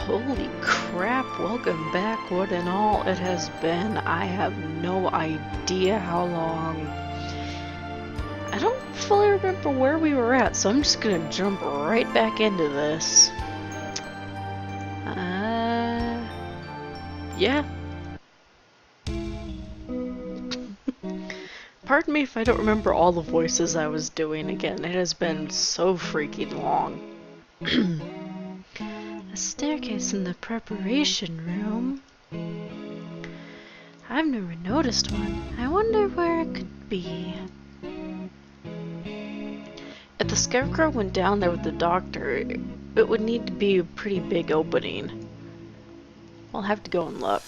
Holy crap, welcome back, what and all it has been. I have no idea how long. I don't fully remember where we were at, so I'm just gonna jump right back into this. Yeah. Pardon me if I don't remember all the voices I was doing again. It has been so freaking long. A staircase in the preparation room. I've never noticed one. I wonder where it could be. If the scarecrow went down there with the doctor, it would need to be a pretty big opening. We'll have to go and look.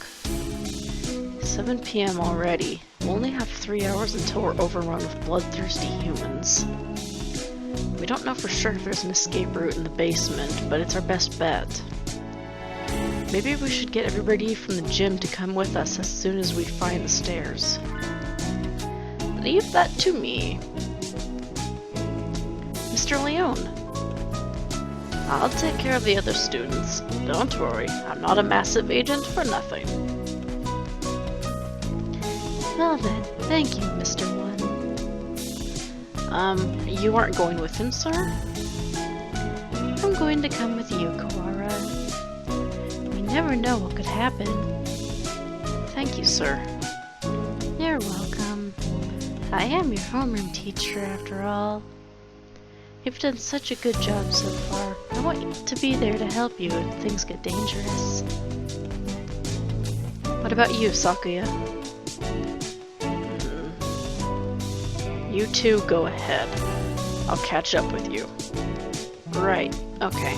7 p.m. already. We'll only have 3 hours until we're overrun with bloodthirsty humans. We don't know for sure if there's an escape route in the basement, but it's our best bet. Maybe we should get everybody from the gym to come with us as soon as we find the stairs. Leave that to me. Mr. Leone. I'll take care of the other students. Don't worry, I'm not a massive agent for nothing. Well then, thank you, Mr. One. You aren't going with him, sir? I'm going to come with you, Koara. We never know what could happen. Thank you, sir. You're welcome. I am your homeroom teacher, after all. You've done such a good job so far. I want you to be there to help you if things get dangerous. What about you, Sakuya? You two go ahead. I'll catch up with you. Right, okay.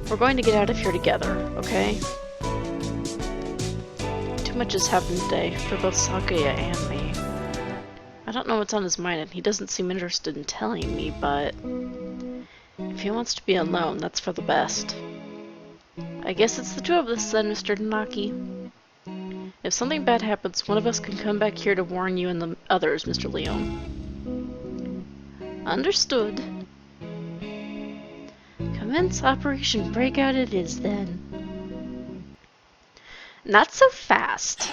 We're going to get out of here together, okay? Too much has happened today for both Sakuya and me. I don't know what's on his mind and he doesn't seem interested in telling me, but if he wants to be alone, that's for the best. I guess it's the two of us then, Mr. Danaki. If something bad happens, one of us can come back here to warn you and the others, Mr. Leone. Understood. Commence Operation Breakout it is, then. Not so fast.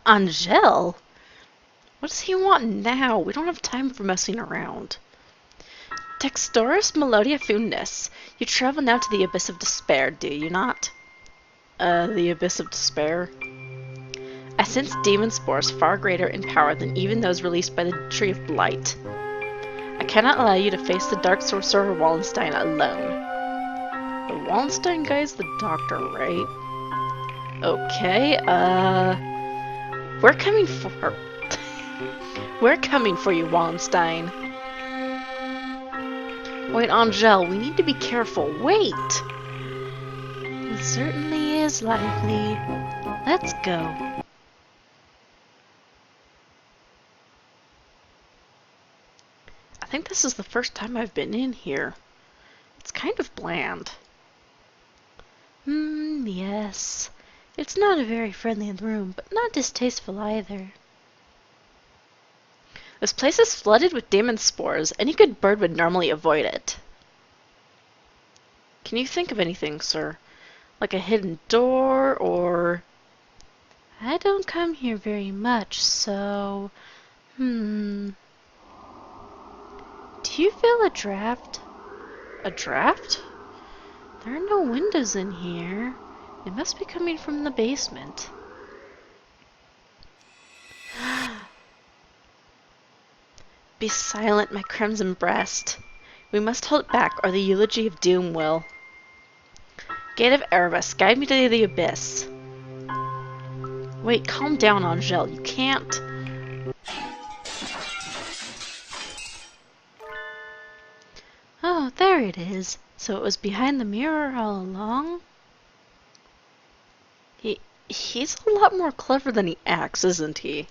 Anghel? What does he want now? We don't have time for messing around. Textoris Melodia Funes. You travel now to the Abyss of Despair, do you not? The Abyss of Despair? I sense demon spores far greater in power than even those released by the Tree of Blight. I cannot allow you to face the Dark Sorcerer Wallenstein alone. The Wallenstein guy's the doctor, right? Okay, we're coming for... We're coming for you, Wallenstein. Wait, Anghel, we need to be careful. Wait! It certainly is lively. Let's go. I think this is the first time I've been in here. It's kind of bland. Yes. It's not a very friendly room, but not distasteful either. This place is flooded with demon spores. Any good bird would normally avoid it. Can you think of anything, sir? Like a hidden door, or... I don't come here very much, so... Do you feel a draft? A draft? There are no windows in here. It must be coming from the basement. Be silent, my crimson breast. We must hold it back, or the eulogy of doom will. Gate of Erebus, guide me to the abyss. Wait, calm down, Anghel. You can't... Oh, there it is. So it was behind the mirror all along? He's a lot more clever than he acts, isn't he?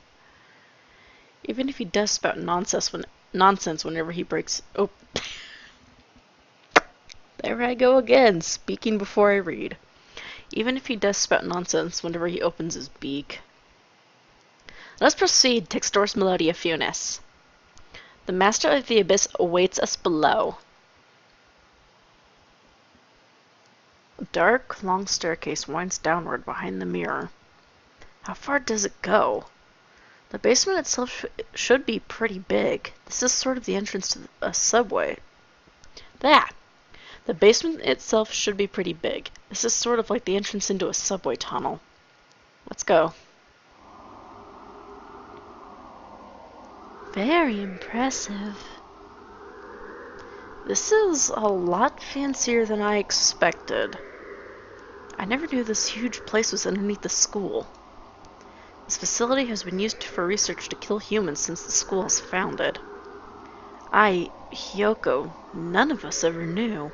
Even if he does spout nonsense whenever he breaks... Oh. There I go again, speaking before I read. Even if he does spout nonsense whenever he opens his beak. Let's proceed, Textoris Melodia Funes. The Master of the Abyss awaits us below. A dark, long staircase winds downward behind the mirror. How far does it go? The basement itself should be pretty big. This is sort of the entrance to a subway. That! The basement itself should be pretty big. This is sort of like the entrance into a subway tunnel. Let's go. Very impressive. This is a lot fancier than I expected. I never knew this huge place was underneath the school. This facility has been used for research to kill humans since the school was founded. Hyoko, none of us ever knew.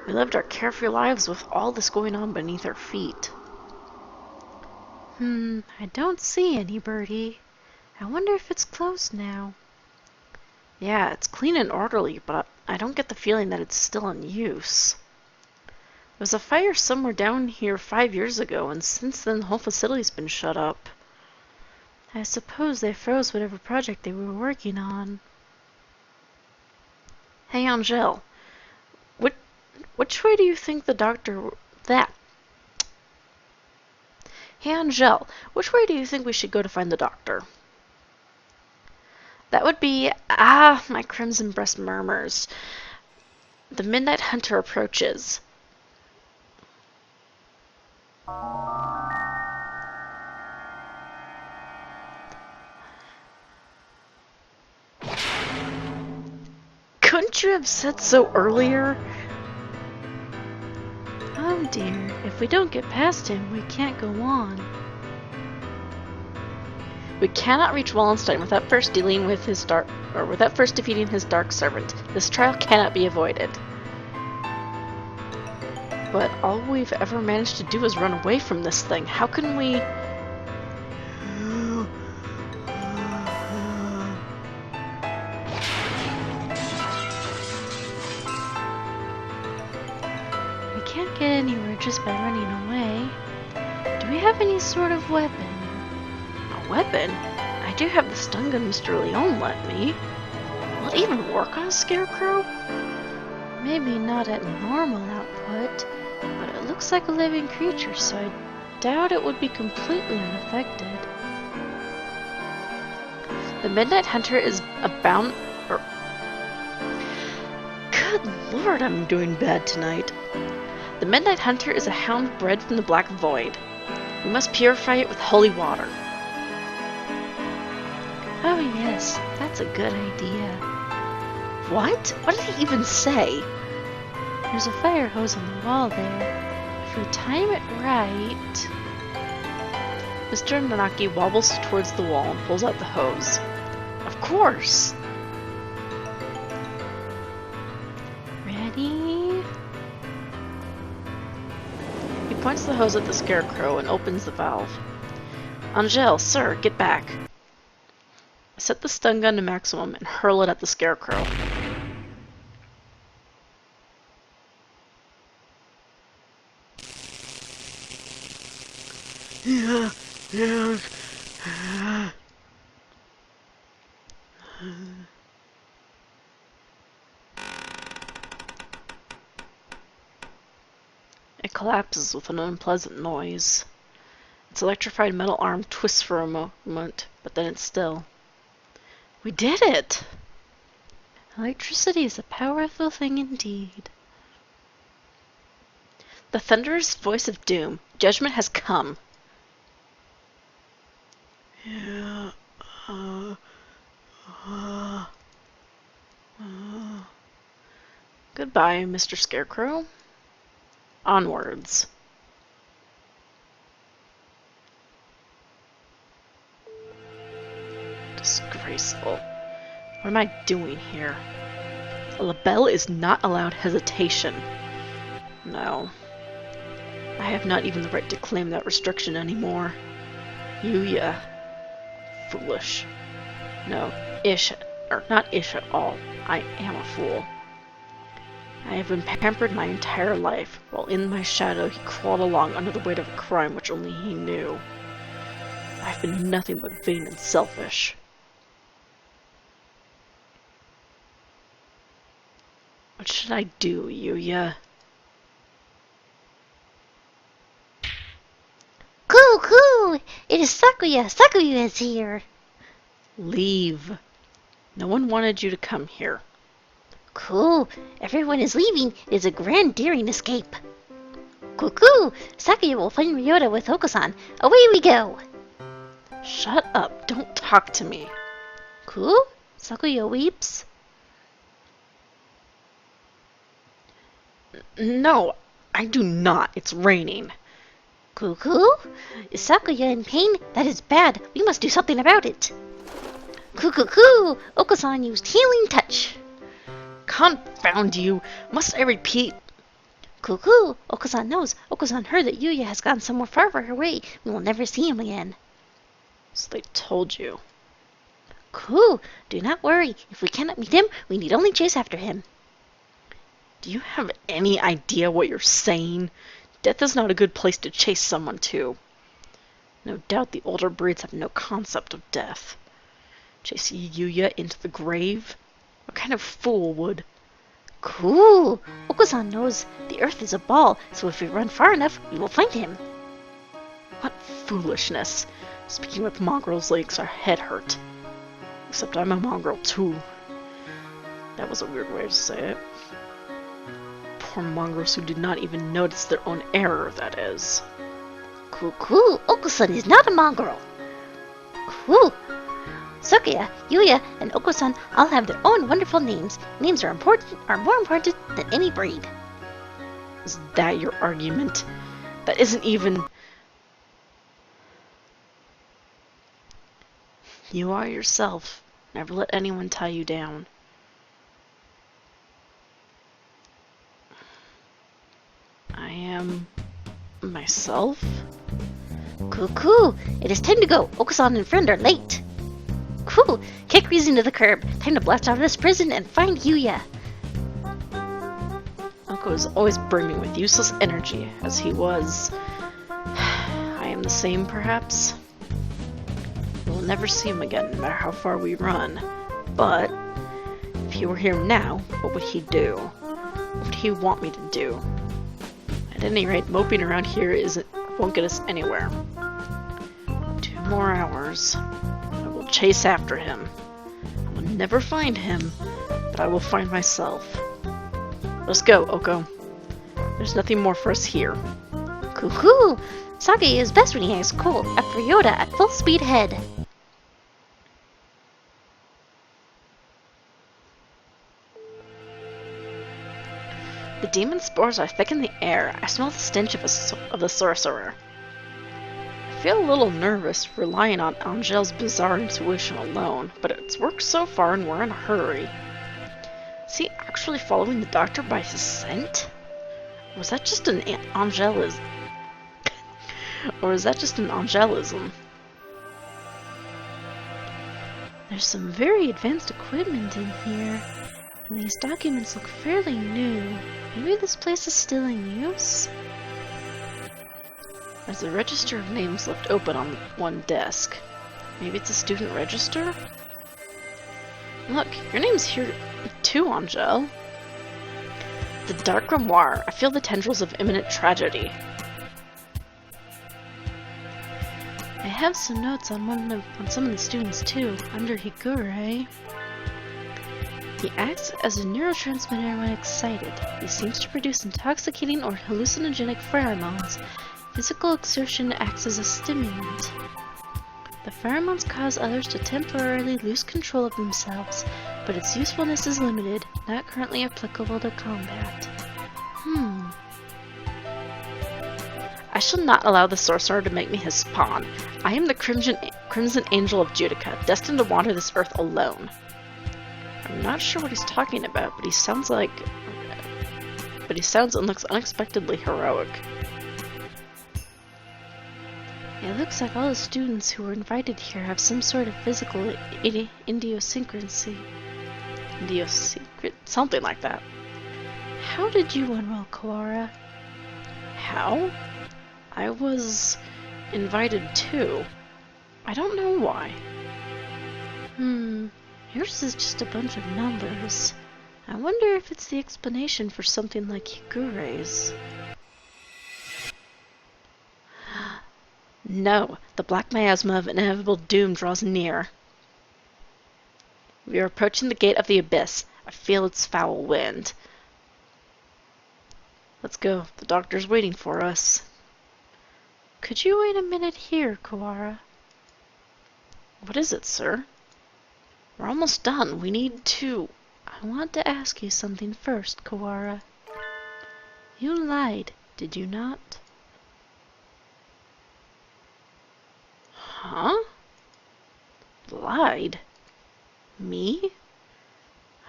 We lived our carefree lives with all this going on beneath our feet. I don't see any, Birdie. I wonder if it's closed now. Yeah, it's clean and orderly, but I don't get the feeling that it's still in use. There was a fire somewhere down here 5 years ago, and since then the whole facility's been shut up. I suppose they froze whatever project they were working on. Hey, Anghel. Which way do you think the doctor... Hey, Anghel, which way do you think we should go to find the doctor? That would be... my crimson breast murmurs. The Midnight Hunter approaches. Couldn't you have said so earlier? Oh dear, if we don't get past him, we can't go on. We cannot reach Wallenstein without first defeating his dark servant. This trial cannot be avoided. But all we've ever managed to do is run away from this thing. How can we... We can't get anywhere just by running away. Do we have any sort of weapon? A weapon? I do have the stun gun Mr. Leone lent me. Will it even work on a scarecrow? Maybe not at normal output, but it looks like a living creature, so I doubt it would be completely unaffected. The Midnight Hunter is Good lord, I'm doing bad tonight. The Midnight Hunter is a hound bred from the Black Void. We must purify it with holy water. Oh yes, that's a good idea. What? What did he even say? There's a fire hose on the wall there. If we time it right... Mr. Nanaki wobbles towards the wall and pulls out the hose. Of course! Ready? He points the hose at the scarecrow and opens the valve. Anghel, sir, get back. Set the stun gun to maximum and hurl it at the scarecrow. It collapses with an unpleasant noise. Its electrified metal arm twists for a moment, but then it's still. We did it! Electricity is a powerful thing indeed. The thunderous voice of doom. Judgment has come. Yeah. Goodbye, Mr. Scarecrow. Onwards. Disgraceful. What am I doing here? A labelle is not allowed hesitation. No. I have not even the right to claim that restriction anymore. Yuya. Foolish. No, not ish at all. I am a fool. I have been pampered my entire life, while in my shadow he crawled along under the weight of a crime which only he knew. I've been nothing but vain and selfish. What should I do, Yuya? Coo coo! It is Sakuya! Sakuya is here! Leave. No one wanted you to come here. Cool! Everyone is leaving. It is a grand daring escape. Cuckoo! Sakuya will find Ryouta with Oko-san. Away we go! Shut up. Don't talk to me. Cool? Sakuya weeps. No, I do not. It's raining. Cuckoo? Is Sakuya in pain? That is bad. We must do something about it. Cuckoo! Oko-san used healing touch. Confound you. Must I repeat? Cuckoo! Oko-san knows. Oko-san heard that Yuya has gone somewhere far, far away. We will never see him again. So they told you. Cool! Do not worry. If we cannot meet him, we need only chase after him. Do you have any idea what you're saying? Death is not a good place to chase someone to. No doubt the older breeds have no concept of death. Chase Yuya into the grave? What kind of fool would? Cool! Oko-san knows the earth is a ball, so if we run far enough, we will find him. What foolishness. Speaking with mongrels makes our head hurt. Except I'm a mongrel too. That was a weird way to say it. Poor mongrels who did not even notice their own error, that is. Cool! Oko-san is not a mongrel. Cool! Sakuya, Yuya, and Oko-san all have their own wonderful names. Names are more important than any breed. Is that your argument? That isn't even... You are yourself. Never let anyone tie you down. I am... myself? Cool! It is time to go. Oko-san and friend are late. Cool! Kick reason to the curb. Time to blast out of this prison and find Yuya. Uncle is always brimming with useless energy, as he was. I am the same, perhaps? We'll never see him again, no matter how far we run. But, if he were here now, what would he do? What would he want me to do? At any rate, moping around here won't get us anywhere. 2 more hours. I will chase after him. I will never find him, but I will find myself. Let's go, Oko. There's nothing more for us here. Cool! Sakuya is best when he has cool. After Ryouta at full speed ahead. The demon spores are thick in the air. I smell the stench of the sorcerer. I feel a little nervous relying on Angel's bizarre intuition alone, but it's worked so far and we're in a hurry. Is he actually following the doctor by his scent? Or was that just an Angelism? Or is that just an Angelism? There's some very advanced equipment in here, and these documents look fairly new. Maybe this place is still in use? There's a register of names left open on one desk. Maybe it's a student register? Look, your name's here too, Angel. The Dark Grimoire. I feel the tendrils of imminent tragedy. I have some notes on some of the students too, under Higure. He acts as a neurotransmitter when excited. He seems to produce intoxicating or hallucinogenic pheromones. Physical exertion acts as a stimulant. The pheromones cause others to temporarily lose control of themselves, but its usefulness is limited, not currently applicable to combat. I shall not allow the sorcerer to make me his pawn. I am the Crimson Angel of Judica, destined to wander this earth alone. I'm not sure what he's talking about, but he sounds and looks unexpectedly heroic. It looks like all the students who were invited here have some sort of physical idiosyncrasy. Something like that. How did you enroll, Kawara? How? I was invited too. I don't know why. Yours is just a bunch of numbers. I wonder if it's the explanation for something like Higure's. No, the black miasma of inevitable doom draws near. We are approaching the gate of the abyss. I feel its foul wind. Let's go. The doctor's waiting for us. Could you wait a minute here, Kawara? What is it, sir? We're almost done. We need to... I want to ask you something first, Kawara. You lied, did you not? Huh? Lied? Me?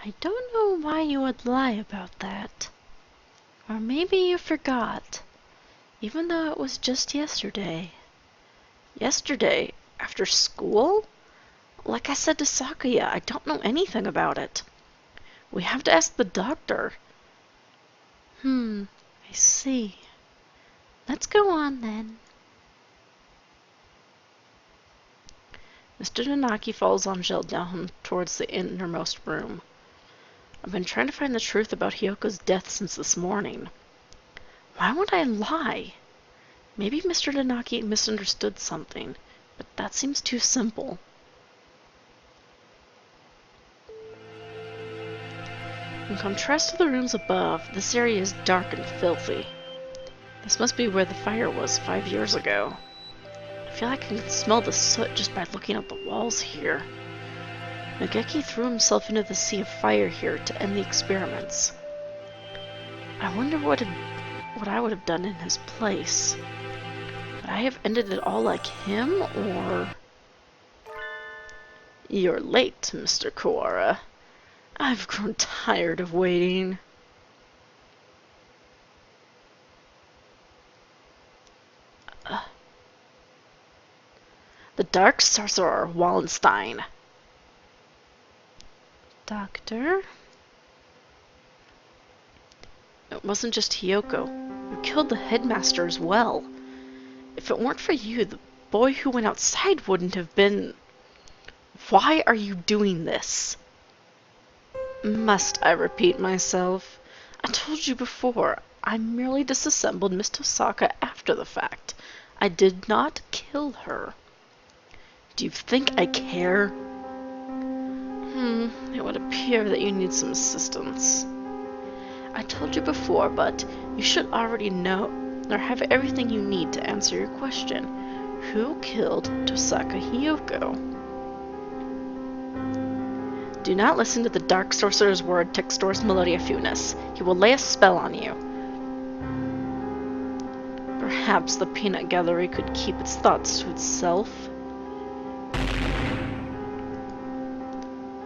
I don't know why you would lie about that. Or maybe you forgot, even though it was just yesterday. Yesterday? After school? Like I said to Sakuya, I don't know anything about it. We have to ask the doctor. I see. Let's go on then. Mr. Nanaki follows Anghel down towards the innermost room. I've been trying to find the truth about Hyoko's death since this morning. Why would I lie? Maybe Mr. Nanaki misunderstood something, but that seems too simple. In contrast to the rooms above, this area is dark and filthy. This must be where the fire was 5 years ago. I feel like I can smell the soot just by looking at the walls here. Nageki threw himself into the sea of fire here to end the experiments. I wonder what I would have done in his place. Would I have ended it all like him, or... You're late, Mr. Kawara. I've grown tired of waiting. The Dark Sorcerer Wallenstein. Doctor? It wasn't just Hyoko. You killed the headmaster as well. If it weren't for you, the boy who went outside wouldn't have been... Why are you doing this? Must I repeat myself? I told you before, I merely disassembled Miss Tosaka after the fact. I did not kill her. Do you think I care? It would appear that you need some assistance. I told you before, but you should already know, or have everything you need to answer your question. Who killed Tosaka Hyoko? Do not listen to the Dark Sorcerer's word Textoris Melodia Funis. He will lay a spell on you. Perhaps the peanut gallery could keep its thoughts to itself.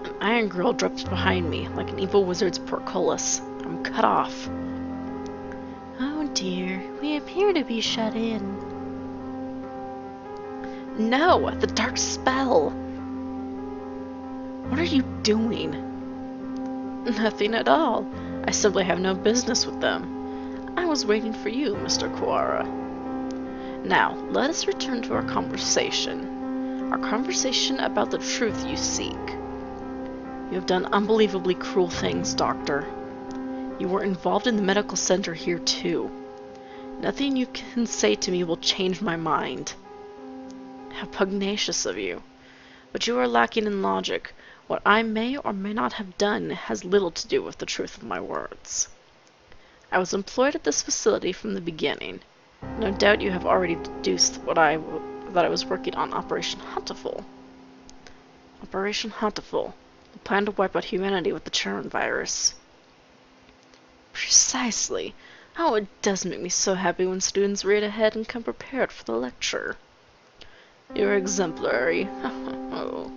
An iron grill drops behind me, like an evil wizard's portcullis. I'm cut off. Oh dear, we appear to be shut in. No, the dark spell! What are you doing? Nothing at all. I simply have no business with them. I was waiting for you, Mr. Kawara. Now, let us return to our conversation. Our conversation about the truth you seek. You have done unbelievably cruel things, Doctor. You were involved in the medical center here, too. Nothing you can say to me will change my mind. How pugnacious of you. But you are lacking in logic. What I may or may not have done has little to do with the truth of my words. I was employed at this facility from the beginning. No doubt you have already deduced that I was working on Operation Hatoful. Operation Hatoful, the plan to wipe out humanity with the Charon virus. Precisely. Oh, it does make me so happy when students read ahead and come prepared for the lecture. You're exemplary. Oh.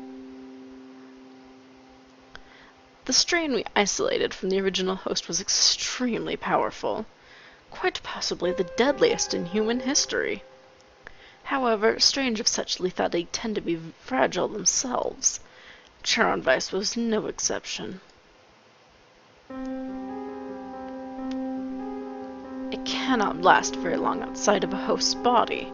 The strain we isolated from the original host was extremely powerful. Quite possibly the deadliest in human history. However, strains of such lethality tend to be fragile themselves. Charon virus was no exception. It cannot last very long outside of a host's body.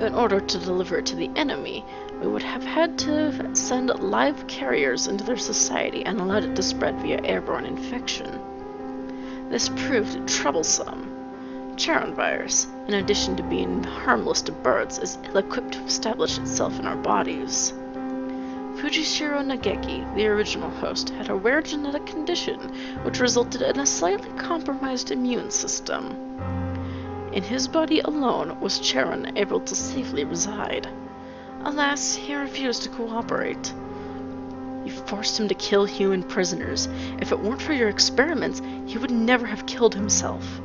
In order to deliver it to the enemy, we would have had to send live carriers into their society and allowed it to spread via airborne infection. This proved troublesome. Charon virus, in addition to being harmless to birds, is ill-equipped to establish itself in our bodies. Fujishiro Nageki, the original host, had a rare genetic condition which resulted in a slightly compromised immune system. In his body alone was Charon able to safely reside. Alas, he refused to cooperate. You forced him to kill human prisoners. If it weren't for your experiments, he would never have killed himself.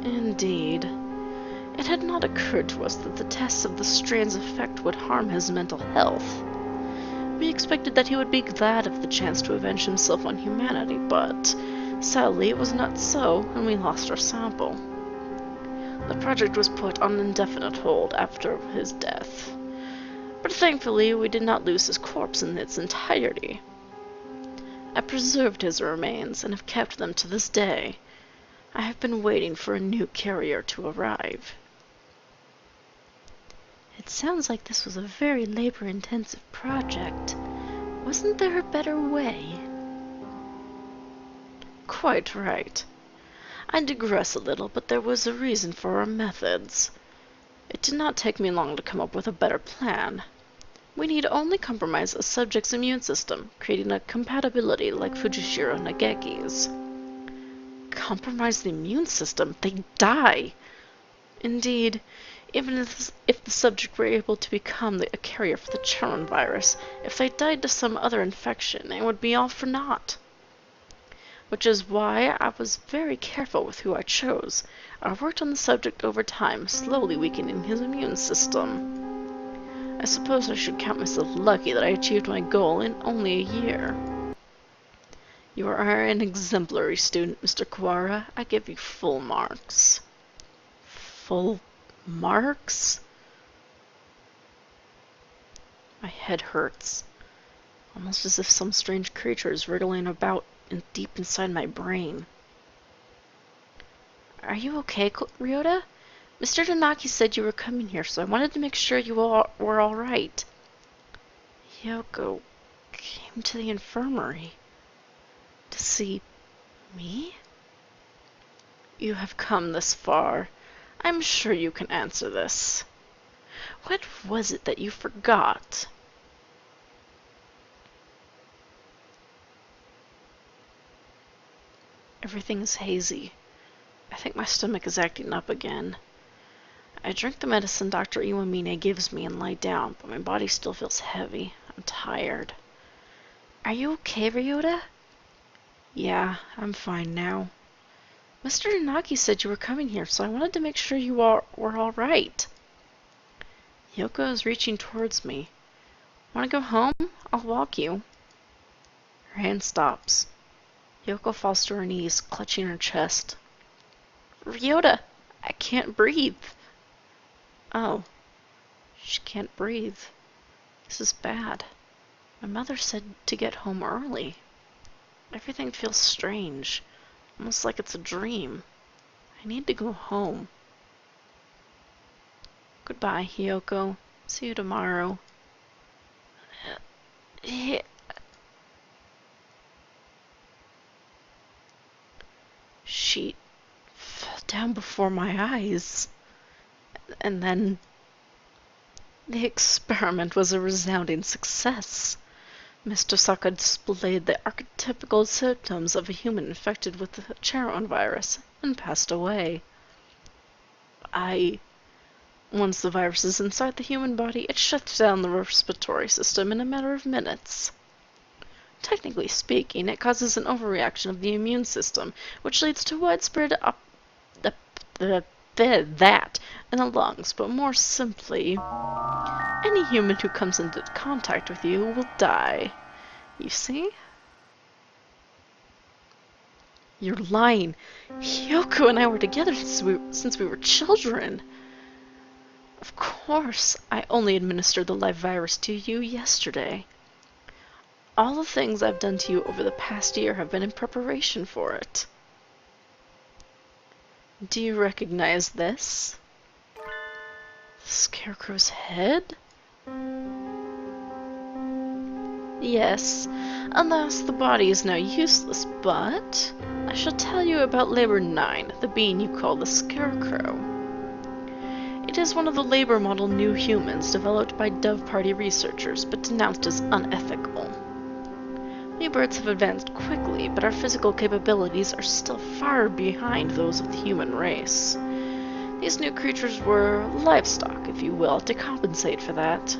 Indeed. It had not occurred to us that the tests of the strain's effect would harm his mental health. We expected that he would be glad of the chance to avenge himself on humanity, but sadly it was not so, and we lost our sample. The project was put on indefinite hold after his death, but thankfully we did not lose his corpse in its entirety. I preserved his remains and have kept them to this day. I have been waiting for a new carrier to arrive. It sounds like this was a very labor-intensive project. Wasn't there a better way? Quite right. I digress a little, but there was a reason for our methods. It did not take me long to come up with a better plan. We need only compromise a subject's immune system, creating a compatibility like Fujishiro Nageki's. Compromise the immune system? They die! Indeed, even if the subject were able to become a carrier for the Charon virus, if they died to some other infection, it would be all for naught. Which is why I was very careful with who I chose. I worked on the subject over time, slowly weakening his immune system. I suppose I should count myself lucky that I achieved my goal in only a year. You are an exemplary student, Mr. Kawara. I give you full marks. Full marks? My head hurts, almost as if some strange creature is wriggling about deep inside my brain. Are you okay, Ryouta? Mr. Tanaki said you were coming here, so I wanted to make sure you were all right. Yoko came to the infirmary to see me? You have come this far. I'm sure you can answer this. What was it that you forgot? Everything is hazy. I think my stomach is acting up again. I drink the medicine Dr. Iwamine gives me and lie down, but my body still feels heavy. I'm tired. Are you okay, Ryouta? Yeah, I'm fine now. Mr. Tanaki said you were coming here, so I wanted to make sure you were all right. Yoko is reaching towards me. Want to go home? I'll walk you. Her hand stops. Yoko falls to her knees, clutching her chest. Ryouta, I can't breathe. Oh, she can't breathe. This is bad. My mother said to get home early. Everything feels strange, almost like it's a dream. I need to go home. Goodbye, Hiyoko. See you tomorrow. She fell down before my eyes. And then the experiment was a resounding success. Miss Tosaka displayed the archetypical symptoms of a human infected with the Charon virus and passed away. Once the virus is inside the human body, it shuts down the respiratory system in a matter of minutes. Technically speaking, it causes an overreaction of the immune system, which leads to widespread that in the lungs, but more simply, any human who comes into contact with you will die. You see? You're lying. Hyoko and I were together since we were children. Of course, I only administered the live virus to you yesterday. All the things I've done to you over the past year have been in preparation for it. Do you recognize this? The scarecrow's head? Yes. Alas, the body is now useless, but I shall tell you about Labor 9, the being you call the scarecrow. It is one of the labor model new humans developed by Dove Party researchers, but denounced as unethical. We birds have advanced quickly, but our physical capabilities are still far behind those of the human race. These new creatures were livestock, if you will, to compensate for that.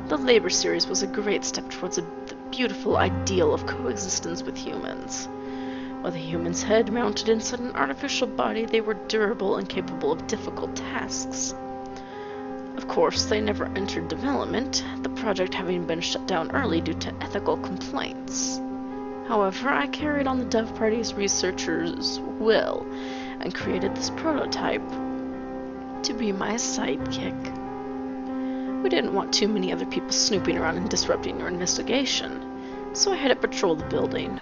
The Labor series was a great step towards the beautiful ideal of coexistence with humans. With a human's head mounted inside an artificial body, they were durable and capable of difficult tasks. Of course, they never entered development, the project having been shut down early due to ethical complaints. However, I carried on the Dove Party's researchers' will and created this prototype to be my sidekick. We didn't want too many other people snooping around and disrupting your investigation, so I had it patrol the building.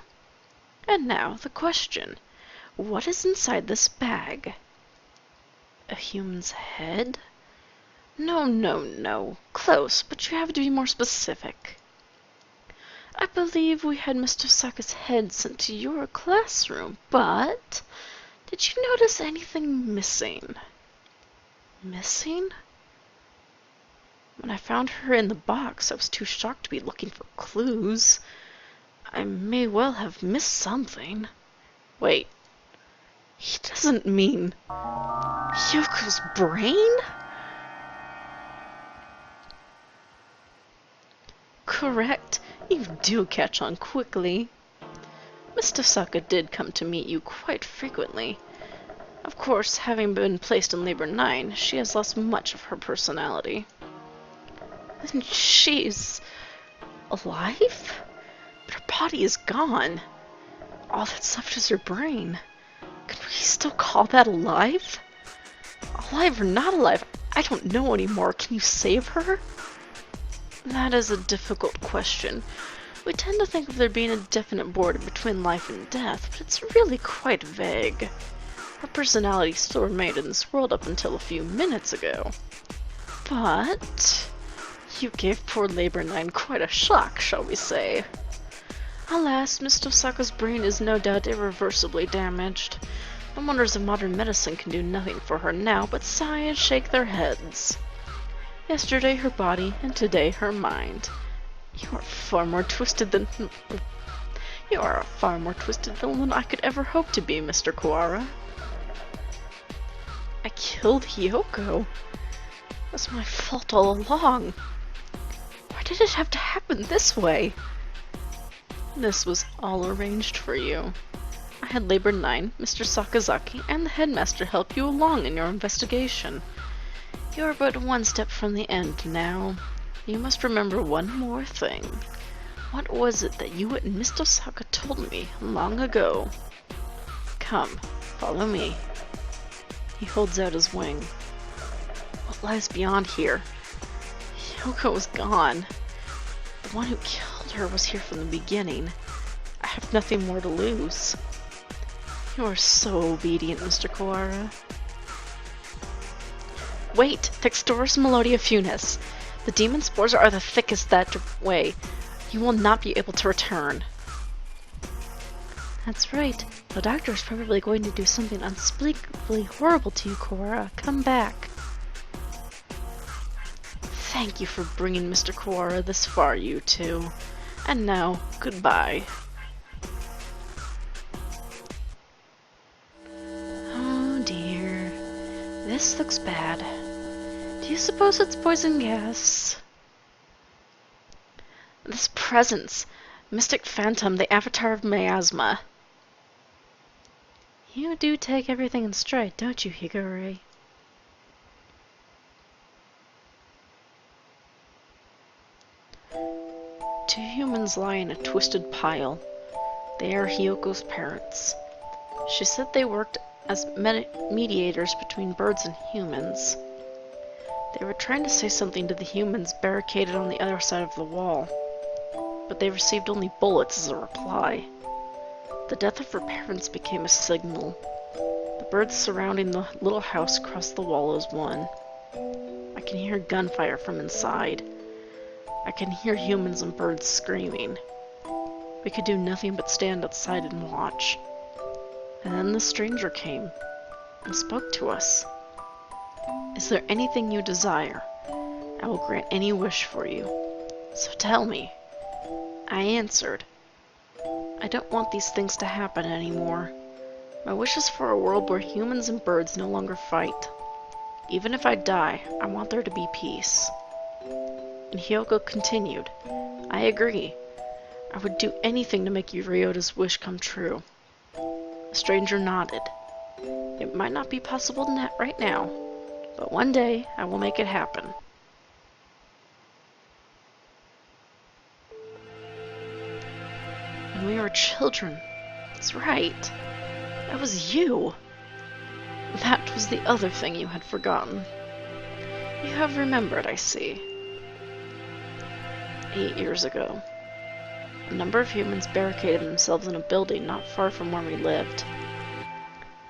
And now, the question. What is inside this bag? A human's head? No. Close, but you have to be more specific. I believe we had Mr. Saka's head sent to your classroom, but did you notice anything missing? Missing? When I found her in the box, I was too shocked to be looking for clues. I may well have missed something. Wait. He doesn't mean Yoko's brain? Correct. You do catch on quickly. Mr. Saka did come to meet you quite frequently. Of course, having been placed in Labor 9, she has lost much of her personality. And she's alive? But her body is gone. All that's left is her brain. Can we still call that alive? Alive or not alive? I don't know anymore. Can you save her? That is a difficult question. We tend to think of there being a definite border between life and death, but it's really quite vague. Her personality still remained in this world up until a few minutes ago. But you gave poor Labor 9 quite a shock, shall we say. Alas, Mr. Saka's brain is no doubt irreversibly damaged. The wonders of modern medicine can do nothing for her now but sigh and shake their heads. Yesterday her body, and today her mind. You are far more twisted than a far more twisted villain than I could ever hope to be, Mr. Kuwara. I killed Hyoko. It was my fault all along. Why did it have to happen this way? This was all arranged for you. I had Labor 9, Mr. Sakazaki, and the headmaster help you along in your investigation. You are but one step from the end now. You must remember one more thing. What was it that you and Mr. Saka told me long ago? Come, follow me. He holds out his wing. What lies beyond here? Hyoko was gone. The one who killed her was here from the beginning. I have nothing more to lose. You are so obedient, Mr. Kuwara. Wait! Textoris Melodia Funis! The demon spores are the thickest that way. You will not be able to return. That's right. The doctor is probably going to do something unspeakably horrible to you, Kuwara. Come back. Thank you for bringing Mr. Kuwara this far, you two. And now, goodbye. Oh dear. This looks bad. Do you suppose it's poison gas? This presence. Mystic Phantom, the avatar of miasma. You do take everything in stride, don't you, Higure? Two humans lie in a twisted pile. They are Hyoko's parents. She said they worked as mediators between birds and humans. They were trying to say something to the humans barricaded on the other side of the wall, but they received only bullets as a reply. The death of her parents became a signal. The birds surrounding the little house crossed the wall as one. I can hear gunfire from inside. I can hear humans and birds screaming. We could do nothing but stand outside and watch. And then the stranger came and spoke to us. Is there anything you desire? I will grant any wish for you. So tell me. I answered, I don't want these things to happen anymore. My wish is for a world where humans and birds no longer fight. Even if I die, I want there to be peace. And Hiyoko continued, I agree. I would do anything to make Ryouta's wish come true. The stranger nodded. It might not be possible right now, but one day I will make it happen. When we were children, that's right. That was you. That was the other thing you had forgotten. You have remembered, I see. 8 years ago, a number of humans barricaded themselves in a building not far from where we lived.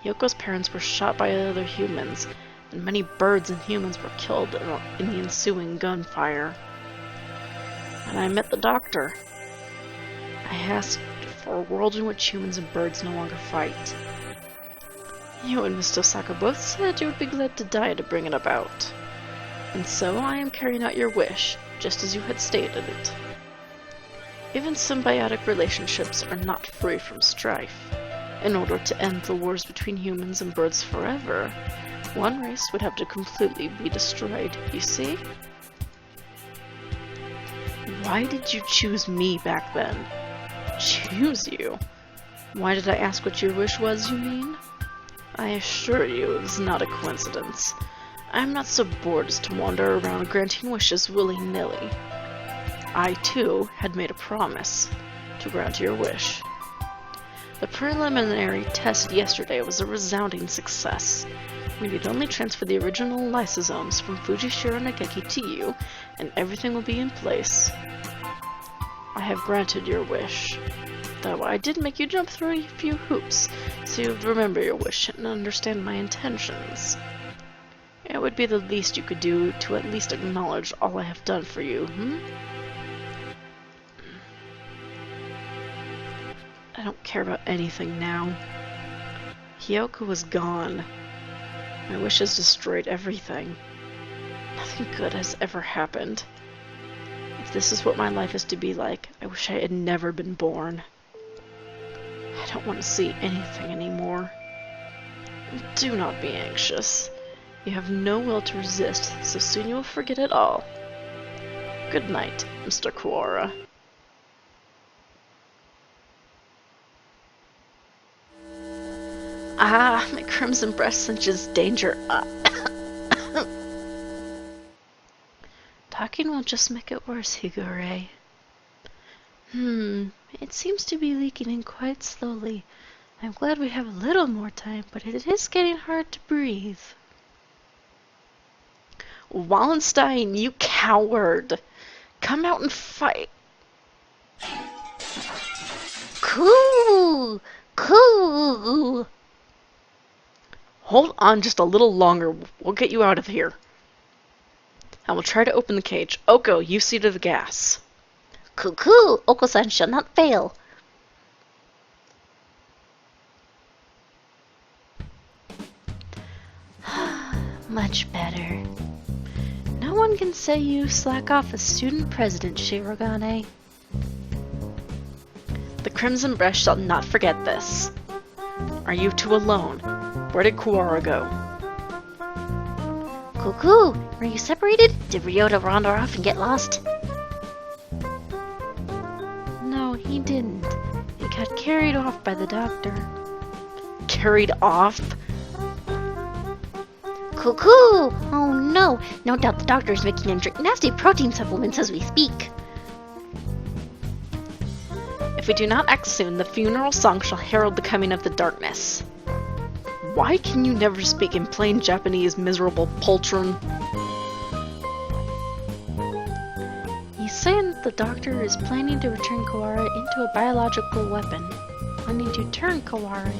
Yoko's parents were shot by other humans, and many birds and humans were killed in the ensuing gunfire. And I met the doctor. I asked for a world in which humans and birds no longer fight. You and Mr. Saka both said you would be glad to die to bring it about. And so I am carrying out your wish, just as you had stated it. Even symbiotic relationships are not free from strife. In order to end the wars between humans and birds forever, one race would have to completely be destroyed, you see? Why did you choose me back then? Choose you? Why did I ask what your wish was, you mean? I assure you it was not a coincidence. I am not so bored as to wander around granting wishes willy-nilly. I, too, had made a promise to grant your wish. The preliminary test yesterday was a resounding success. We need only transfer the original lysosomes from Fujishiro Nageki to you, and everything will be in place. I have granted your wish. Though I did make you jump through a few hoops, so you'd remember your wish and understand my intentions. It would be the least you could do to at least acknowledge all I have done for you, I don't care about anything now. Hiyoko was gone. My wish has destroyed everything. Nothing good has ever happened. If this is what my life is to be like, I wish I had never been born. I don't want to see anything anymore. Do not be anxious. You have no will to resist, so soon you will forget it all. Good night, Mr. Kuwara. Ah, my crimson breast senses danger. Talking will just make it worse, Higure. It seems to be leaking in quite slowly. I'm glad we have a little more time, but it is getting hard to breathe. Wallenstein, you coward! Come out and fight! Cool! Cool! Hold on just a little longer. We'll get you out of here. I will try to open the cage. Oko, you see to the gas. Cuckoo! Oko-san shall not fail. Much better. No one can say you slack off as student president, Shirogane. The Crimson Breast shall not forget this. Are you two alone? Where did Kuwara go? Cuckoo! Were you separated? Did Ryouta wander off and get lost? No, he didn't. He got carried off by the doctor. Carried off? Cuckoo! Oh no! No doubt the doctor is making him drink nasty protein supplements as we speak. If we do not act soon, the funeral song shall herald the coming of the darkness. Why can you never speak in plain Japanese, miserable poltron? He's saying that the doctor is planning to return Kuwara into a biological weapon. Planning to turn Kuwara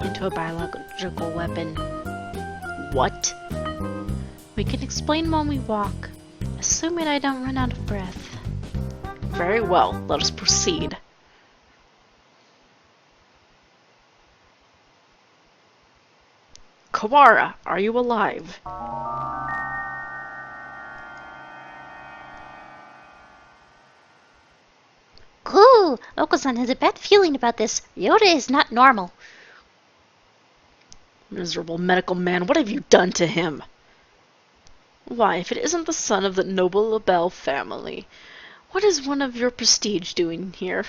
into a biological weapon. What? We can explain when we walk, assuming I don't run out of breath. Very well, let us proceed. Kawara, are you alive? Cool! Oko-san has a bad feeling about this. Ryouta is not normal. Miserable medical man, what have you done to him? Why, if it isn't the son of the noble LaBelle family, what is one of your prestige doing here?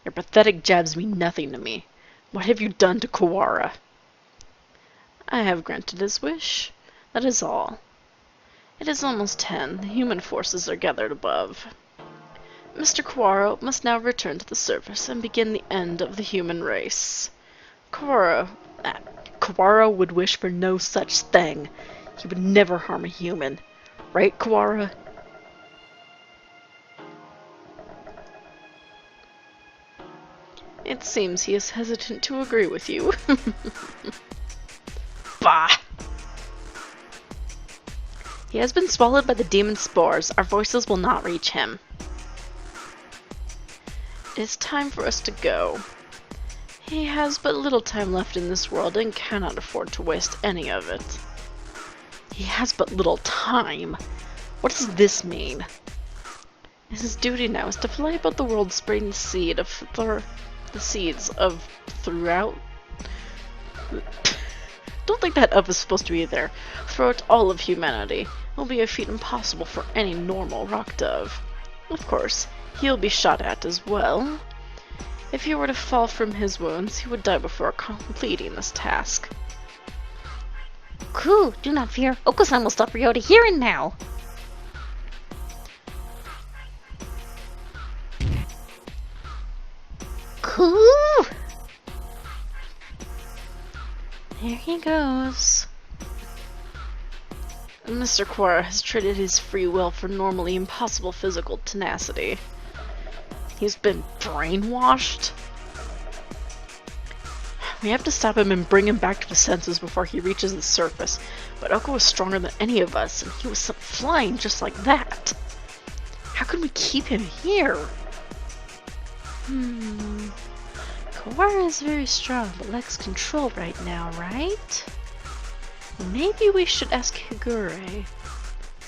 Your pathetic jabs mean nothing to me. What have you done to Kawara? I have granted his wish. That is all. It is almost 10. The human forces are gathered above. Mr. Kawara must now return to the surface and begin the end of the human race. Kawara would wish for no such thing. He would never harm a human. Right, Kawara? It seems he is hesitant to agree with you. Bah! He has been swallowed by the demon spores. Our voices will not reach him. It is time for us to go. He has but little time left in this world and cannot afford to waste any of it. He has but little time? What does this mean? His duty now is to fly about the world spreading the seeds of throughout. Don't think that up is supposed to be there. Throughout all of humanity. It will be a feat impossible for any normal rock dove. Of course, he'll be shot at as well. If he were to fall from his wounds, he would die before completing this task. Cool, do not fear. Oko-san will stop Ryouta here and now. Cool! There he goes. Mr. Kawara has traded his free will for normally impossible physical tenacity. He's been brainwashed? We have to stop him and bring him back to his senses before he reaches the surface. But Oko was stronger than any of us, and he was flying just like that. How can we keep him here? Kawara is very strong, but lacks control right now, right? Maybe we should ask Higure.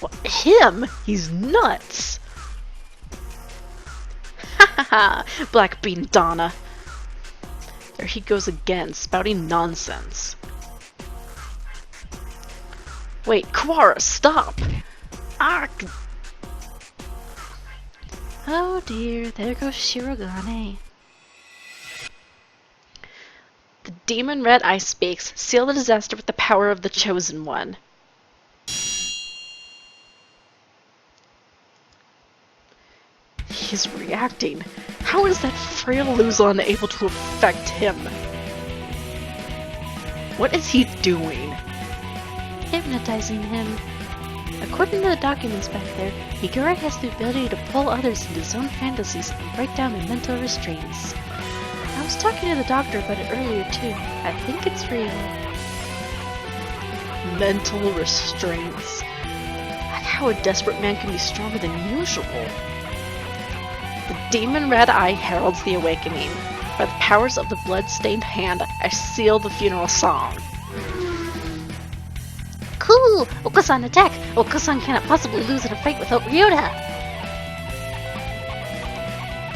What, him? He's nuts! Ha ha ha! Black Bean Donna! There he goes again, spouting nonsense. Wait, Kawara, stop! Ah! Oh dear, there goes Shirogane. The demon red eye speaks. Seal the disaster with the power of the chosen one. He's reacting. How is that frail Luzon able to affect him? What is he doing? Hypnotizing him. According to the documents back there, Higure has the ability to pull others into his own fantasies and break down their mental restraints. I was talking to the doctor about it earlier too. I think it's real. Mental restraints. How a desperate man can be stronger than usual. The demon red eye heralds the awakening. By the powers of the blood-stained hand, I seal the funeral song. Cool! Oko-san attack! Oko-san cannot possibly lose in a fight without Ryouta!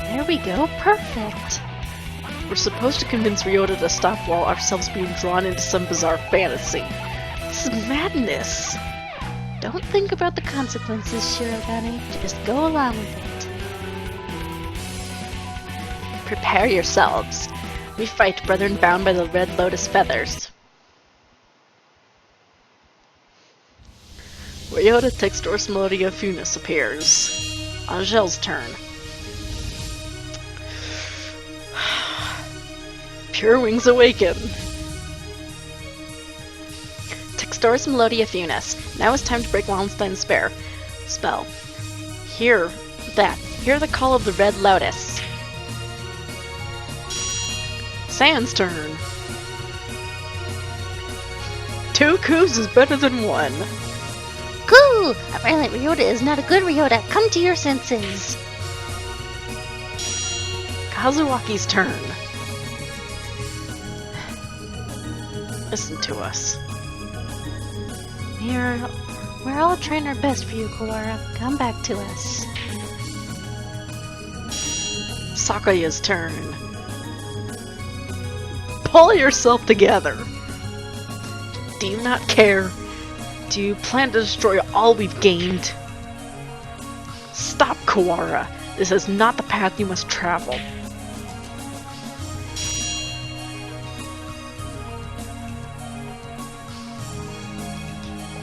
There we go, perfect! We're supposed to convince Ryouta to stop while ourselves being drawn into some bizarre fantasy. This is madness! Don't think about the consequences, Shirogane. Just go along with it. Prepare yourselves. We fight brethren bound by the red lotus feathers. Ryouta Textors Melodia Funis appears. Angel's turn. Pure Wings awaken. Textors Melodia Funis. Now it's time to break Wallenstein's spell. Hear the call of the red lotus. Sand's turn. 2 coups is better than 1. Coo! A violent Ryouta is not a good Ryouta. Come to your senses. Kazuaki's turn. Listen to us. We're all trying our best for you, Kalara. Come back to us. Sakuya's turn. Pull yourself together. Do you not care? Do you plan to destroy all we've gained? Stop, Kalara. This is not the path you must travel.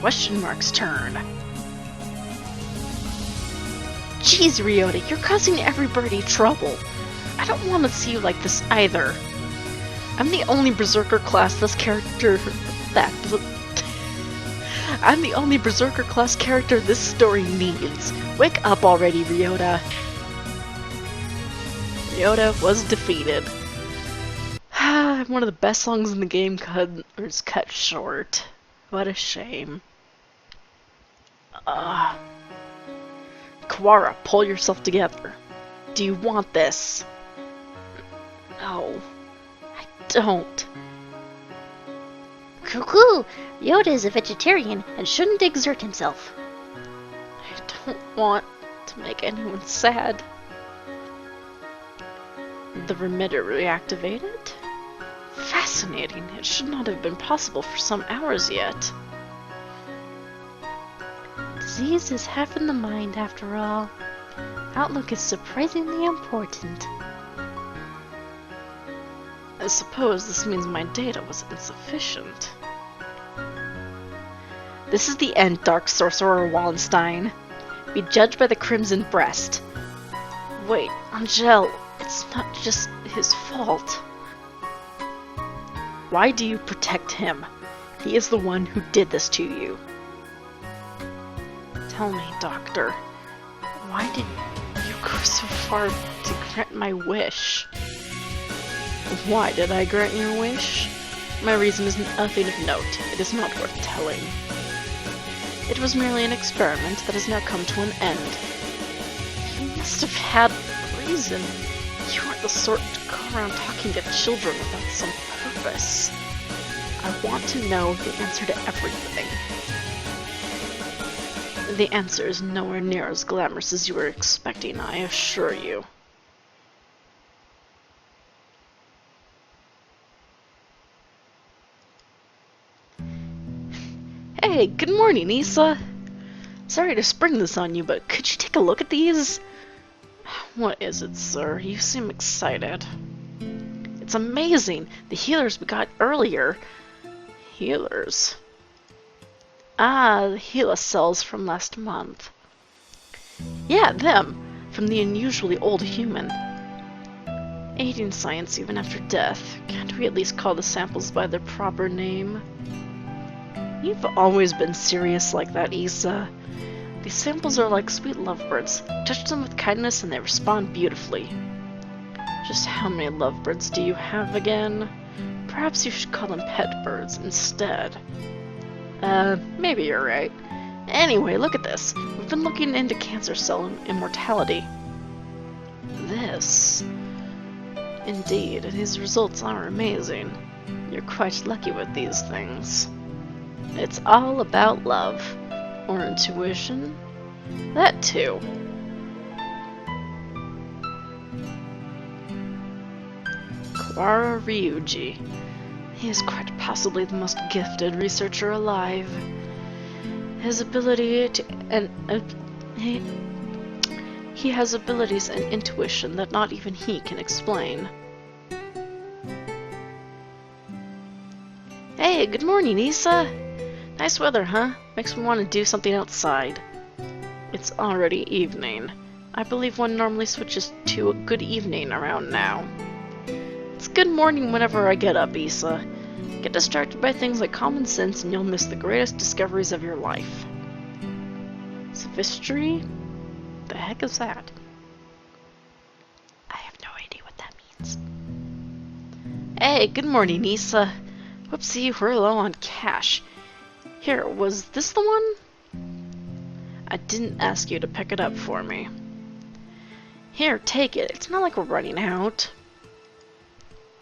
Question Mark's turn. Jeez, Ryouta, you're causing everybody trouble. I don't want to see you like this either. I'm the only berserker class this character I'm the only berserker class character this story needs. Wake up already, Ryouta. Ryouta was defeated. One of the best songs in the game was cut short. What a shame. Kalara, pull yourself together. Do you want this? No, I don't. Cuckoo! Ryouta is a vegetarian and shouldn't exert himself. I don't want to make anyone sad. The remitter reactivated? Fascinating. It should not have been possible for some hours yet. Disease is half in the mind, after all. Outlook is surprisingly important. I suppose this means my data was insufficient. This is the end, Dark Sorcerer Wallenstein. Be judged by the Crimson Breast. Wait, Anghel, it's not just his fault. Why do you protect him? He is the one who did this to you. Tell me, Doctor, why did you go so far to grant my wish? Why did I grant your wish? My reason is nothing of note. It is not worth telling. It was merely an experiment that has now come to an end. You must have had a reason. You aren't the sort to go around talking to children without some purpose. I want to know the answer to everything. The answer is nowhere near as glamorous as you were expecting, I assure you. Hey, good morning, Issa. Sorry to spring this on you, but could you take a look at these? What is it, sir? You seem excited. It's amazing! The healers we got earlier. Healers? Ah, the Gila cells from last month. Yeah, them! From the unusually old human. Aiding science even after death. Can't we at least call the samples by their proper name? You've always been serious like that, Issa. These samples are like sweet lovebirds. Touch them with kindness and they respond beautifully. Just how many lovebirds do you have again? Perhaps you should call them pet birds instead. Maybe you're right. Anyway, look at this. We've been looking into cancer cell immortality. This... Indeed, these results are amazing. You're quite lucky with these things. It's all about love. Or intuition. That too. Kalara Ryuji. He is quite possibly the most gifted researcher alive. His ability to he has abilities and intuition that not even he can explain. Hey, good morning, Issa. Nice weather, huh? Makes me want to do something outside. It's already evening. I believe one normally switches to a good evening around now. It's good morning whenever I get up, Issa. Get distracted by things like common sense and you'll miss the greatest discoveries of your life. Sophistry? The heck is that? I have no idea what that means. Hey, good morning, Issa. Whoopsie, we're low on cash. Here, was this the one? I didn't ask you to pick it up for me. Here, take it. It's not like we're running out.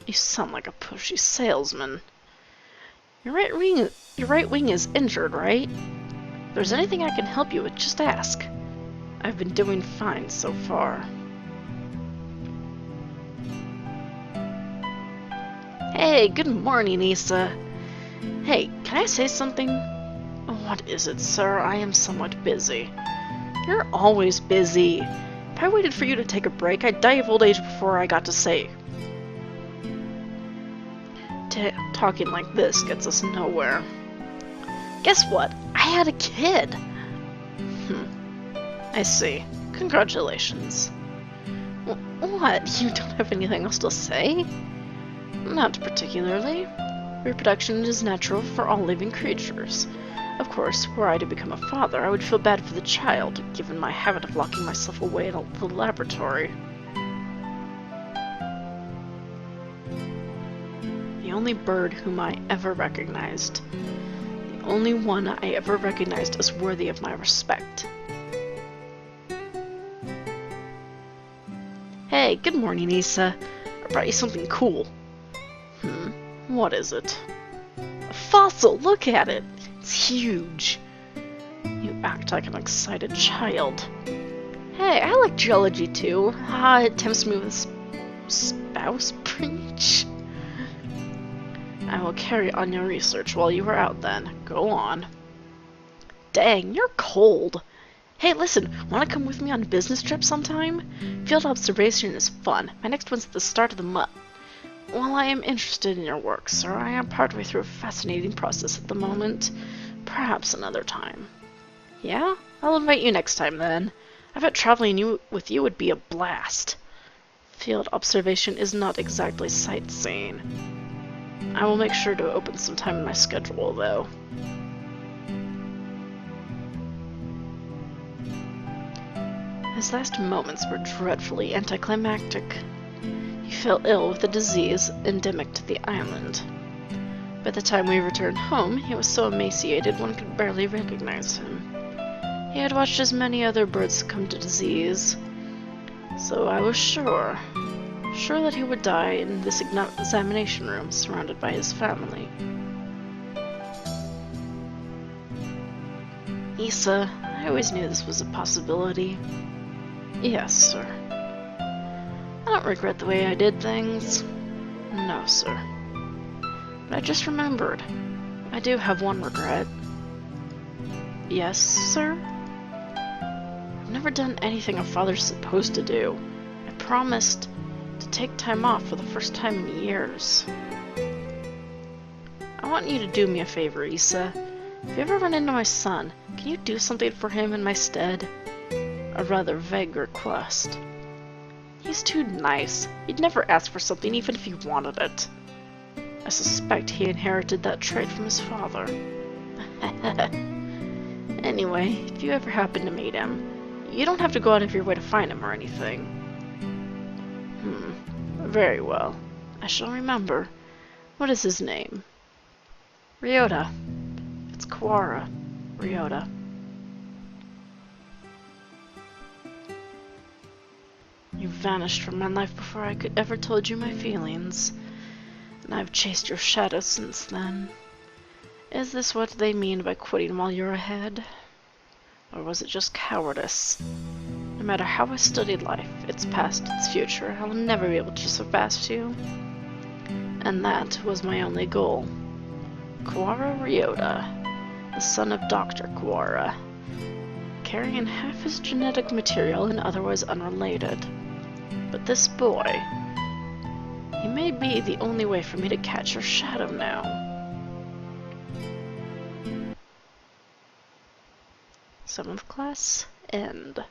You sound like a pushy salesman. Your right wing is injured, right? If there's anything I can help you with, just ask. I've been doing fine so far. Hey, good morning, Issa. Hey, can I say something? What is it, sir? I am somewhat busy. You're always busy. If I waited for you to take a break, I'd die of old age before I got to say. Talking like this gets us nowhere. Guess what? I had a kid. I see. Congratulations. What? You don't have anything else to say? Not particularly. Reproduction is natural for all living creatures. Of course, were I to become a father, I would feel bad for the child, given my habit of locking myself away in the laboratory. The only bird whom I ever recognized. The only one I ever recognized as worthy of my respect. Hey, good morning, Issa. I brought you something cool. What is it? A fossil! Look at it! It's huge. You act like an excited child. Hey, I like geology too. It tempts me with spouse preach. I will carry on your research while you are out then. Go on. Dang, you're cold. Hey, listen, wanna come with me on a business trip sometime? Field observation is fun. My next one's at the start of the month. While I am interested in your work, sir, I am partway through a fascinating process at the moment. Perhaps another time. Yeah? I'll invite you next time, then. I bet traveling with you would be a blast. Field observation is not exactly sightseeing. I will make sure to open some time in my schedule, though. His last moments were dreadfully anticlimactic. He fell ill with a disease endemic to the island. By the time we returned home, he was so emaciated one could barely recognize him. He had watched as many other birds succumb to disease, so I was sure that he would die in this examination room surrounded by his family. Issa, I always knew this was a possibility. Yes, sir. I don't regret the way I did things. No, sir. But I just remembered. I do have one regret. Yes, sir? I've never done anything a father's supposed to do. I promised to take time off for the first time in years. I want you to do me a favor, Issa. If you ever run into my son, can you do something for him in my stead? A rather vague request. He's too nice. He'd never ask for something even if he wanted it. I suspect he inherited that trait from his father. Anyway, if you ever happen to meet him, you don't have to go out of your way to find him or anything. Very well. I shall remember. What is his name? Ryouta. It's Kawara. Ryouta. You vanished from my life before I could ever told you my feelings, and I've chased your shadow since then. Is this what they mean by quitting while you're ahead? Or was it just cowardice? No matter how I studied life, its past, its future, I will never be able to surpass you. And that was my only goal. Kawara Ryouta, the son of Dr. Kawara, carrying half his genetic material and otherwise unrelated. But this boy, he may be the only way for me to catch your shadow now. 7th class, end.